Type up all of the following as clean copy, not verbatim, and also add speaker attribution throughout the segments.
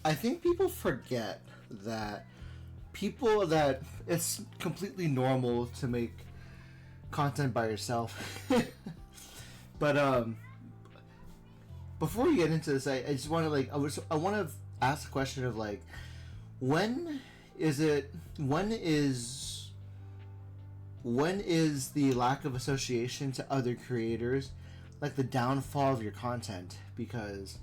Speaker 1: I think people forget that it's completely normal to make content by yourself. But before we get into this, I just want to I want to ask a question of like, when is it when is the lack of association to other creators like the downfall of your content? Because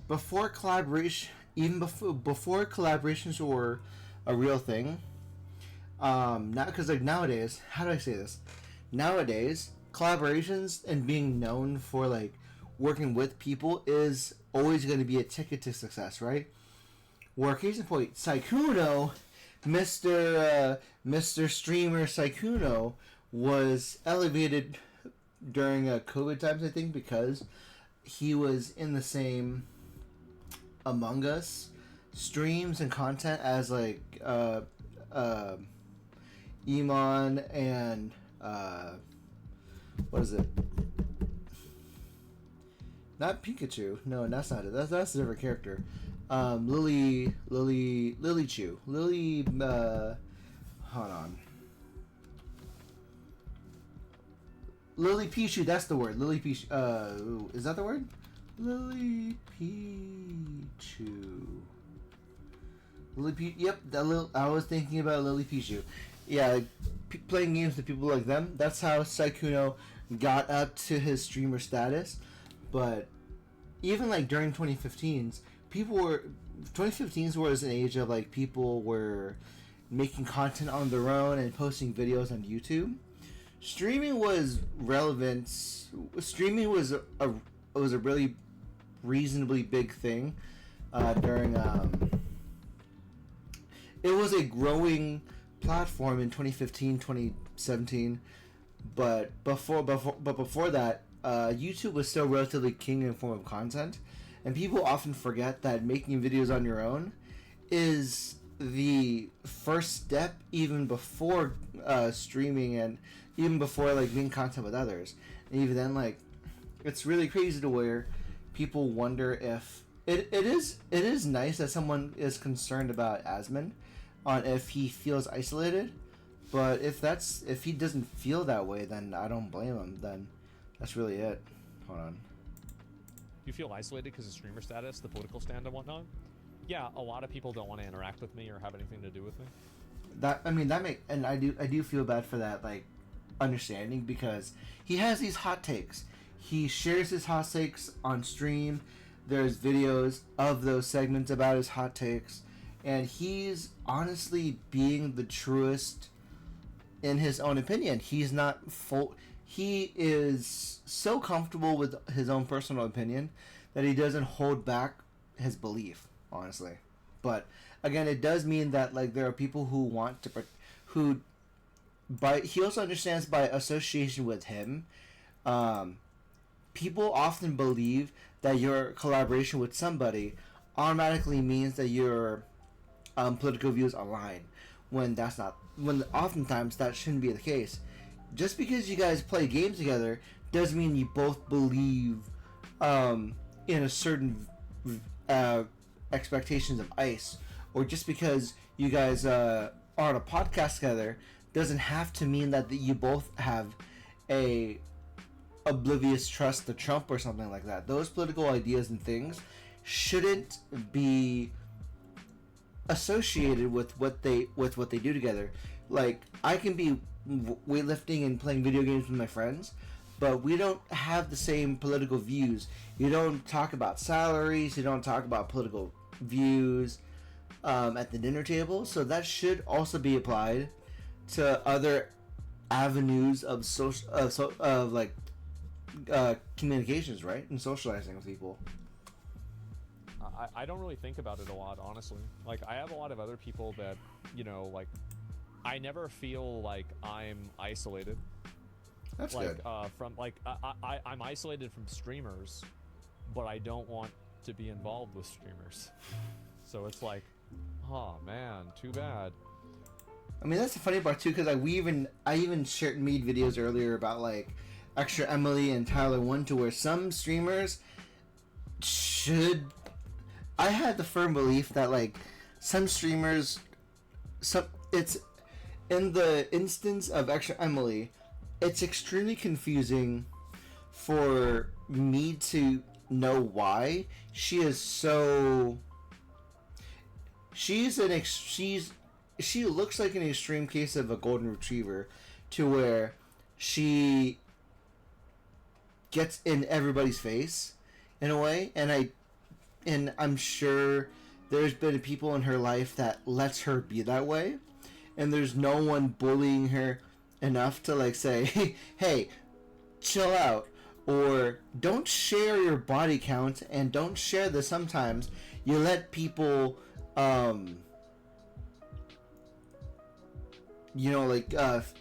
Speaker 1: before collaboration, even before collaborations were a real thing, not because like nowadays, how do I say this? Nowadays, collaborations and being known for like working with people is always going to be a ticket to success, right? Where case in point, Saikuno, Mr. Streamer Saikuno was elevated during COVID times, I think, because he was in the same Among Us streams and content as like Iman and what is it? Not Pikachu. No, that's not it. That's a different character. Lily Chu. Hold on. Lily Pichu, that's the word. Lily Pichu. Is that the word? Lily Pichu. Yep, I was thinking about Lily Pichu. Yeah, like, playing games with people like them. That's how Saikuno got up to his streamer status. But even like during 2015s, 2015s was an age of like people were making content on their own and posting videos on YouTube. Streaming was relevant. Streaming was a really reasonably big thing during. It was a growing platform in 2015, 2017, but before that, YouTube was still relatively king in form of content, and people often forget that making videos on your own is the first step, even before streaming and even before like making content with others. And even then, like, it's really crazy to where people wonder if it is nice that someone is concerned about Asmon on if he feels isolated, but if he doesn't feel that way, then I don't blame him. Then that's really it. Hold on.
Speaker 2: You feel isolated because of streamer status, the political stand and whatnot? Yeah, a lot of people don't want to interact with me or have anything to do with me.
Speaker 1: I do feel bad for that, like, understanding, because he has these hot takes. He shares his hot takes on stream. There's videos of those segments about his hot takes, and he's honestly being the truest in his own opinion. He's not full. He is so comfortable with his own personal opinion that he doesn't hold back his belief, honestly. But again, it does mean that like there are people who want to, he also understands by association with him. People often believe that your collaboration with somebody automatically means that your political views align, when that's not. When oftentimes that shouldn't be the case. Just because you guys play games together doesn't mean you both believe in a certain expectations of ICE, or just because you guys are on a podcast together doesn't have to mean that you both have a oblivious trust to Trump or something like that. Those political ideas and things shouldn't be associated with what they do together. Like, I can be weightlifting and playing video games with my friends, but we don't have the same political views. You don't talk about salaries, you don't talk about political views at the dinner table, so that should also be applied to other avenues of communications, right? And socializing with people.
Speaker 2: I don't really think about it a lot, honestly. Like, I have a lot of other people that, you know, like, I never feel like I'm isolated.
Speaker 1: That's
Speaker 2: like,
Speaker 1: good.
Speaker 2: From, like, I'm isolated from streamers, but I don't want to be involved with streamers. So it's like, oh, man, too bad.
Speaker 1: I mean, that's the funny part, too, because I even made videos earlier about, like, Extra Emily and Tyler 1, to where some streamers should... I had the firm belief that like some streamers, it's in the instance of Extra Emily, it's extremely confusing for me to know why she is so. She looks like an extreme case of a golden retriever, to where she gets in everybody's face in a way, and I'm sure there's been people in her life that lets her be that way, and there's no one bullying her enough to like say, hey, chill out, or don't share your body count, and don't share this. Sometimes you let people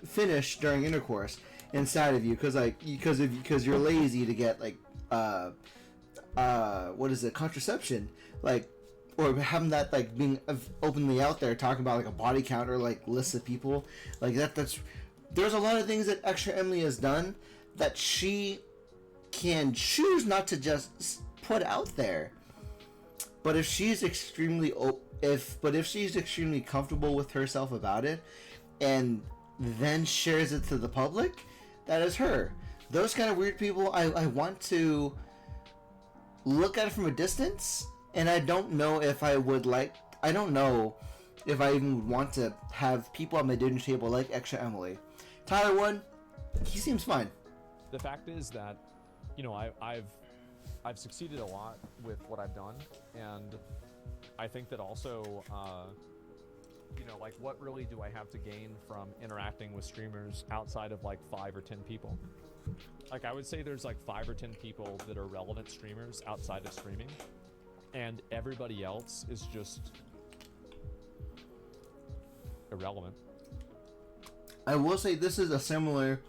Speaker 1: finish during intercourse inside of you because you're lazy to get like what is it, contraception, like, or having that like being openly out there talking about like a body count or like lists of people like that's there's a lot of things that Extra Emily has done that she can choose not to just put out there. But if she's extremely comfortable with herself about it, and then shares it to the public, that is her. Those kind of weird people, I want to look at it from a distance, and I don't know if I don't know if I even would want to have people at my dinner table like Extra Emily. Tyler One, he seems fine.
Speaker 2: The fact is that, you know, I've succeeded a lot with what I've done, and I think that also, you know, like, what really do I have to gain from interacting with streamers outside of like 5 or 10 people? Like, I would say there's like 5 or 10 people that are relevant streamers outside of streaming, and everybody else is just irrelevant.
Speaker 1: I will say this is a similar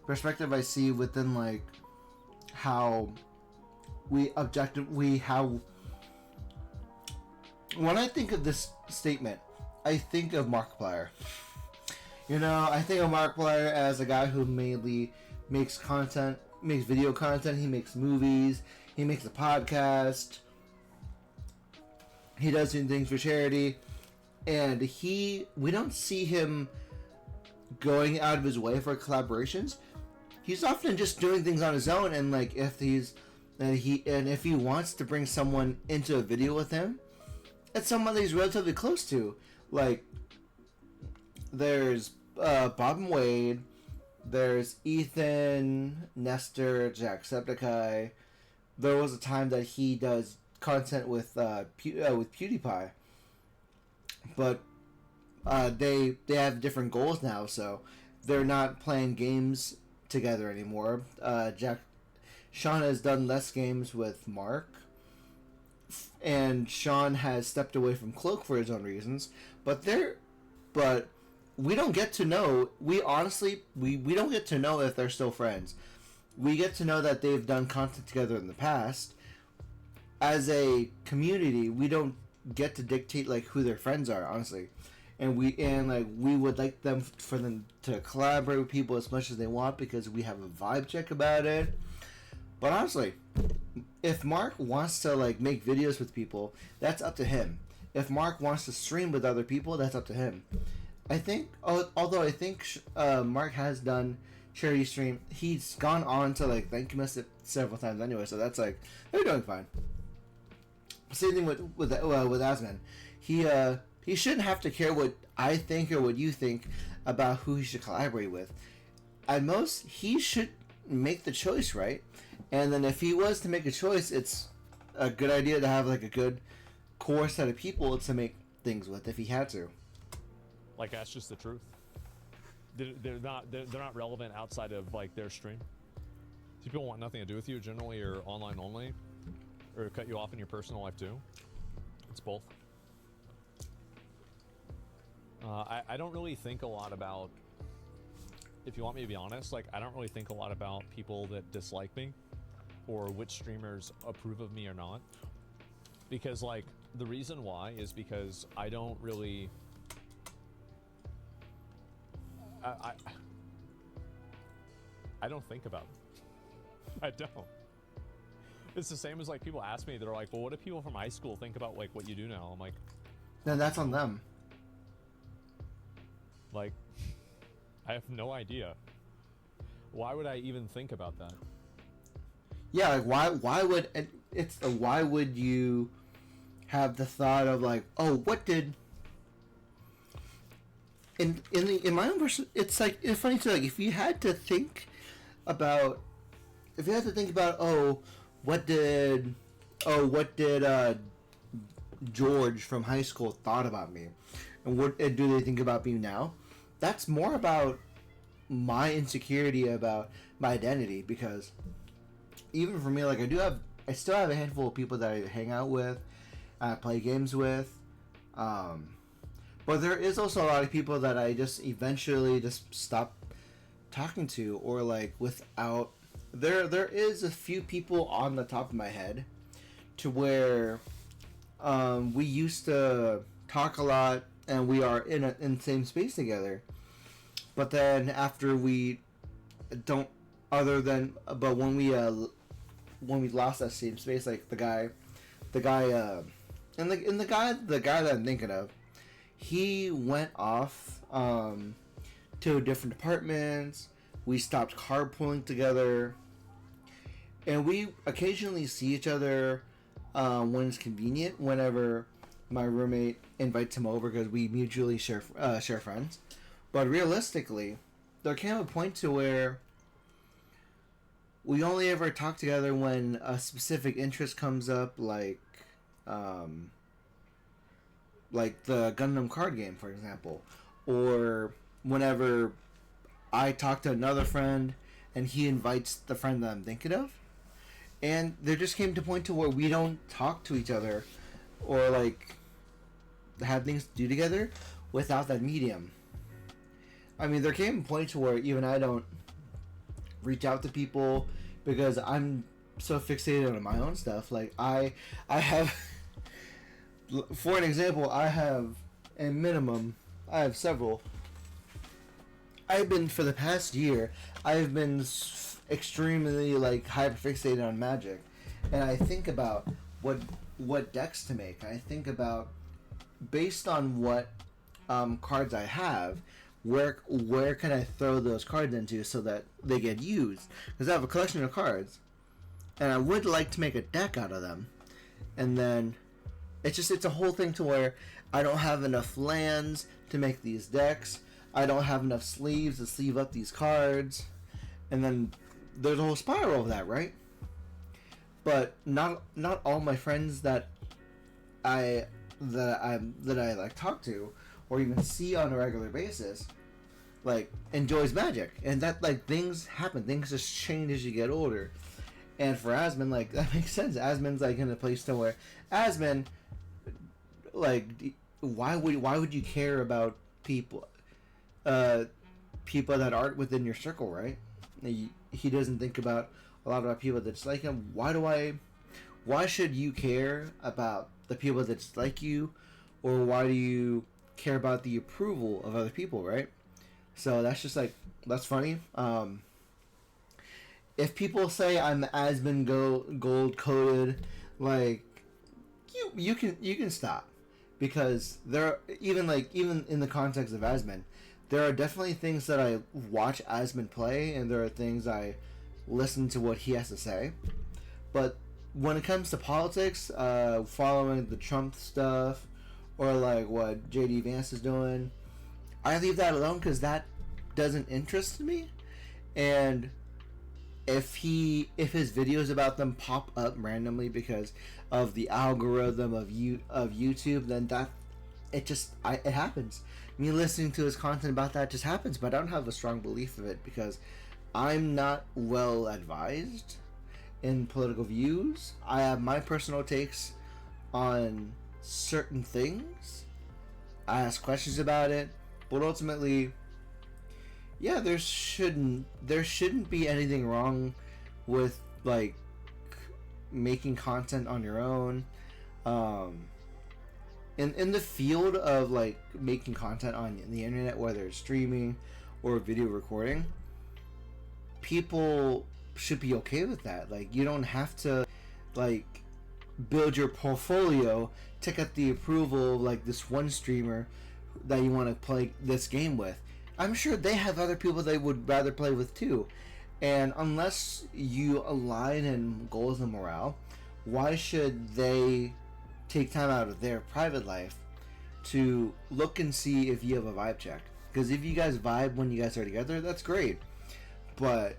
Speaker 1: perspective I see within like how when I think of this statement, I think of Markiplier. You know, I think of Markiplier as a guy who mainly makes video content, he makes movies, he makes a podcast, he does things for charity, and we don't see him going out of his way for collaborations. He's often just doing things on his own, and like if he wants to bring someone into a video with him, it's someone that he's relatively close to. Like, there's Bob and Wade, there's Ethan, Nestor, Jacksepticeye. There was a time that he does content with PewDiePie, but they have different goals now, so they're not playing games together anymore. Sean has done less games with Mark, and Sean has stepped away from Cloak for his own reasons. But we don't get to know. We honestly we don't get to know if they're still friends. We get to know that they've done content together in the past. As a community, we don't get to dictate like who their friends are, honestly. And we would like for them to collaborate with people as much as they want because we have a vibe check about it. But honestly, if Mark wants to like make videos with people, that's up to him. If Mark wants to stream with other people, that's up to him. I think, although I think Mark has done charity stream, he's gone on to like thank you several times anyway. So that's like they're doing fine. Same thing with Asman. He shouldn't have to care what I think or what you think about who he should collaborate with. At most, he should make the choice, right? And then if he was to make a choice, it's a good idea to have like a good core set of people to make things with if he had to.
Speaker 2: Like, that's just the truth. They're not relevant outside of like their stream. People want nothing to do with you. Generally, you're online only, or cut you off in your personal life too. It's both. I don't really think a lot about, if you want me to be honest, like, I don't really think a lot about people that dislike me or which streamers approve of me or not. Because, like, the reason why is because I don't really... I don't think about it. I don't. It's the same as like people ask me, they're like, well, what do people from high school think about like what you do now? I'm like,
Speaker 1: Then that's on them.
Speaker 2: like, I have no idea. Why would I even think about that?
Speaker 1: Yeah, like why would why would you have the thought of like, oh, what did in my own person, it's like, it's funny too, like if you had to think about, oh, what did George from high school thought about me, and what do they think about me now? That's more about my insecurity about my identity, because even for me, like I still have a handful of people that I hang out with, I play games with, but there is also a lot of people that I just eventually just stop talking to, or like without. There is a few people on the top of my head, to where we used to talk a lot and we are in the same space together. But then after we don't, other than but when we lost that same space, like the guy, and the guy that I'm thinking of, he went off to different departments. We stopped carpooling together, and we occasionally see each other when it's convenient. Whenever my roommate invites him over, because we mutually share friends. But realistically, there came a point to where we only ever talk together when a specific interest comes up, like the Gundam card game, for example, or whenever I talk to another friend and he invites the friend that I'm thinking of. And there just came to a point to where we don't talk to each other, or like have things to do together without that medium. I mean, there came a point to where even I don't reach out to people because I'm so fixated on my own stuff. Like I have, for an example, I have several. For the past year, I've been extremely like hyper fixated on Magic, and I think about what decks to make. I think about, based on what cards I have, where can I throw those cards into so that they get used? Because I have a collection of cards, and I would like to make a deck out of them. And then it's a whole thing to where I don't have enough lands to make these decks. I don't have enough sleeves to sleeve up these cards, and then there's a whole spiral of that, right? But not all my friends that I like talk to or even see on a regular basis like enjoys Magic, and that like things happen, things just change as you get older. And for Asmon, like that makes sense. Asmon's like in a place to where Asmon, like, why would you care about people that aren't within your circle, right? He doesn't think about a lot about people that dislike him. Why should you care about the people that dislike you, or why do you care about the approval of other people, right? So that's just like, that's funny. If people say I'm Asmon gold coded, like you can stop, because there even in the context of Asmon, there are definitely things that I watch Asmon play, and there are things I listen to what he has to say. But when it comes to politics, following the Trump stuff, or like what JD Vance is doing, I leave that alone because that doesn't interest me. And if his videos about them pop up randomly because of the algorithm of YouTube, then it happens. Me listening to his content about that just happens, but I don't have a strong belief of it because I'm not well advised in political views. I have my personal takes on certain things. I ask questions about it, but ultimately, yeah, there shouldn't be anything wrong with like making content on your own. In the field of like making content on the internet, whether it's streaming or video recording, people should be okay with that. Like, you don't have to like build your portfolio to get the approval of like this one streamer that you want to play this game with. I'm sure they have other people they would rather play with too. And unless you align in goals and morale, why should they take time out of their private life to look and see if you have a vibe check? Because if you guys vibe when you guys are together, that's great. But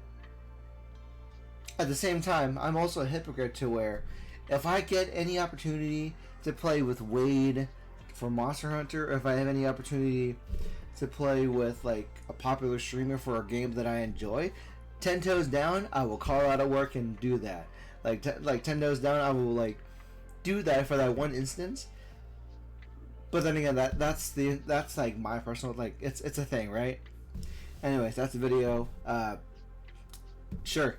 Speaker 1: at the same time, I'm also a hypocrite to where if I get any opportunity to play with Wade for Monster Hunter, or if I have any opportunity to play with like a popular streamer for a game that I enjoy, 10 toes down, I will call out of work and do that. Like 10 toes down, I will like do that for that one instance. But then again, that's like my personal, like it's a thing, right? Anyways, that's the video. Sure,